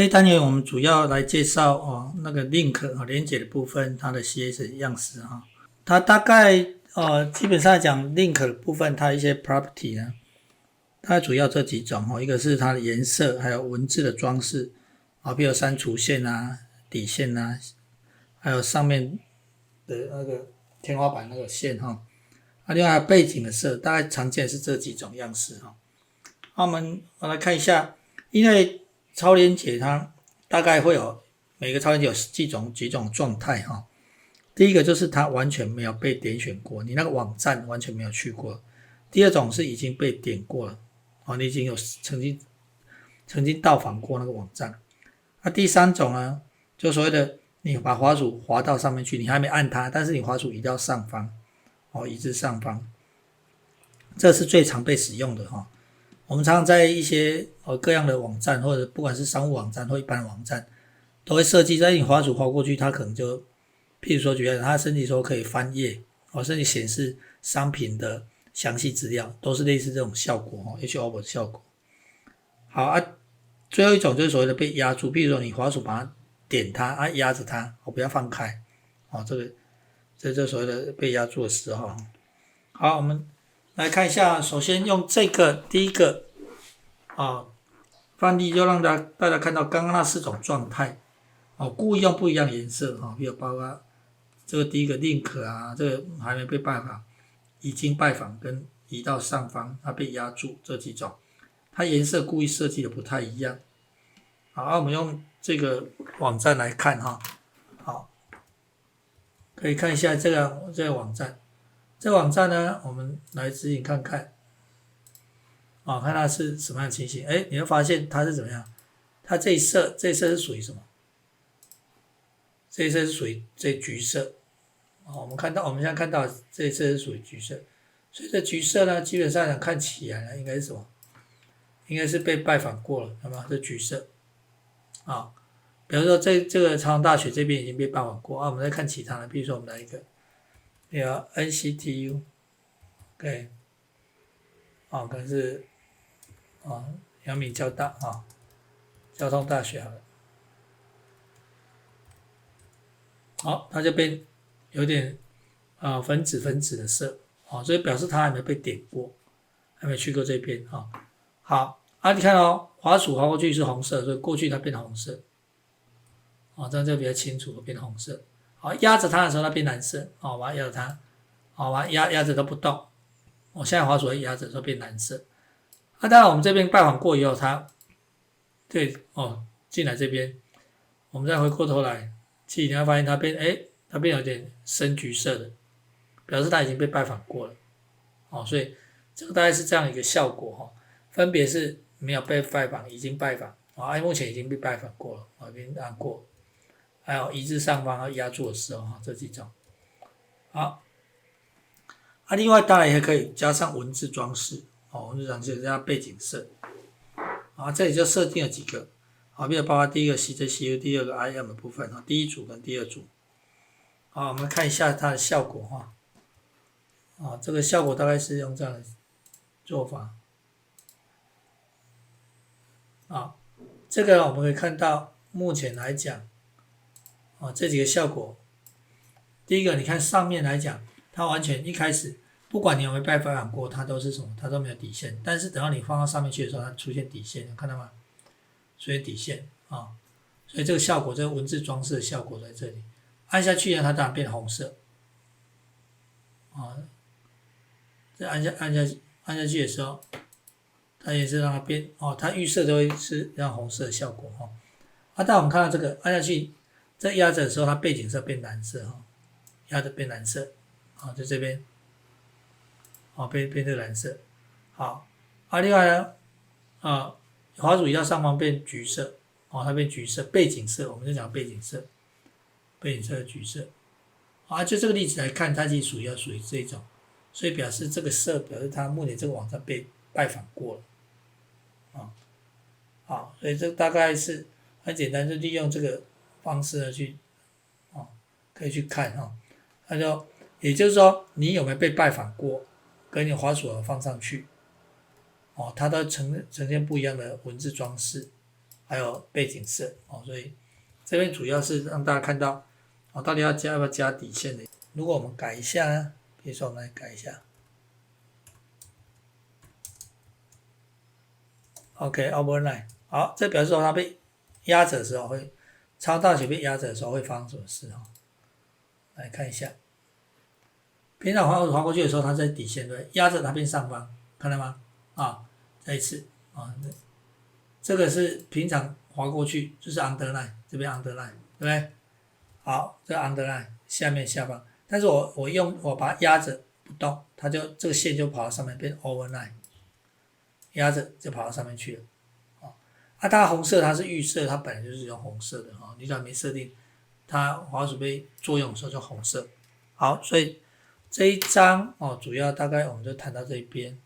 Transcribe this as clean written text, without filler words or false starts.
这一单元我们主要来介绍那个 link 连结的部分，它的 CSS 样式哈。它大概基本上来讲 link 的部分，它一些 property 呢，它主要这几种一个是它的颜色，还有文字的装饰比如删除线啊、底线啊，还有上面的那个天花板那个线哈。另外还有背景的色，大概常见是这几种样式哈。我们来看一下，因为超连结它大概会有每个超连结有几种状态哈。第一个就是它完全没有被点选过，你那个网站完全没有去过。第二种是已经被点过了，你已经有曾经到访过那个网站。第三种呢，就所谓的你把滑鼠滑到上面去，你还没按它，但是你滑鼠移到上方，移至上方，这是最常被使用的哈。我们常常在一些各样的网站，或者不管是商务网站或一般的网站，都会设计在你滑鼠滑过去，它可能就，譬如说举例，它设计说可以翻页，甚至显示商品的详细资料，都是类似这种效果，hover 的效果。好最后一种就是所谓的被压住，譬如说你滑鼠把它点它压着它，不要放开，这就所谓的被压住的时候。好，我们来看一下，首先用这个第一个范例，就让大家看到刚刚那4种状态故意用不一样的颜色比如包括这个第一个 link 啊，这个还没被拜访，已经拜访跟移到上方，它被压住这几种，它颜色故意设计的不太一样。好，我们用这个网站来看哈。好，可以看一下这个网站。这个网站呢，我们来指引看看，看它是什么样的情形。你会发现它是怎么样？它这一色是属于什么？这一色是属于这橘色。我们现在看到这一色是属于橘色，所以这橘色呢，基本上看起来呢，应该是什么？应该是被拜访过了，对吗？这橘色比如说这个长隆大学这边已经被拜访过我们再看其他的，比如说我们来一个NCTU， OK， 可能是阳明交大交通大学好了。好，它就变有点粉紫的色所以表示它还没被点过，还没去过这边好你看滑鼠滑过去是红色，所以过去它变红色这样就比较清楚，变红色。压着它的时候它变蓝色把它压着它把它压着都不动现在滑鼠会压着说变蓝色当然我们这边拜访过以后，它对进来这边，我们再回过头来，其实你会发现它变有点深橘色的，表示它已经被拜访过了所以这个大概是这样一个效果分别是没有被拜访，已经拜访目前已经被拜访过了已经按过，还有移至上方压住的时候这几种。好另外当然也可以加上文字装饰文字装饰加背景色这里就设定了几个比如包括第一个 CJCU， 第二个 IM 的部分第一组跟第二组我们看一下它的效果这个效果大概是用这样的做法这个我们可以看到目前来讲这几个效果，第一个你看上面来讲，它完全一开始不管你有没有拜访过，它都是什么？它都没有底线。但是等到你放到上面去的时候，它出现底线，看到吗？出现底线所以这个效果，这个文字装饰的效果在这里。按下去呢，它当然变红色再按下去的时候，它也是让它变它预设都会是让红色的效果但我们看到这个按下去，在压着的时候，它背景色变蓝色压着变蓝色在这边变这个蓝色好另外呢滑鼠移到上方变橘色它变橘色，背景色我们就讲背景色的橘色就这个例子来看，它其实属于这种，所以表示这个色表示它目前这个网站被拜访过了所以这大概是很简单，就利用这个方式呢去可以去看也就是说你有没有被拜访过，跟你滑鼠放上去它都呈现不一样的文字装饰还有背景色哦，所以这边主要是让大家看到哦，到底要不要加底线的。如果我们改一下呢，比如说我们来改一下 ，OK overnight， 好，这表示说它被压着的时候会超大写被压着的时候会发生什么事哦？来看一下，平常划过去的时候，它在底线对，压着它变上方，看到吗？啊，再一次啊，这个是平常划过去就是 underline， 这边 underline， 对不对？好，这个 underline 下面下方，但是我把它压着不动，它就这个线就跑到上面变 overline， 压着就跑到上面去了。它红色它是预设，它本来就是用红色的哈，你只要没设定，它滑鼠被作用的时候就红色。好，所以这一章哦，主要大概我们就谈到这一边。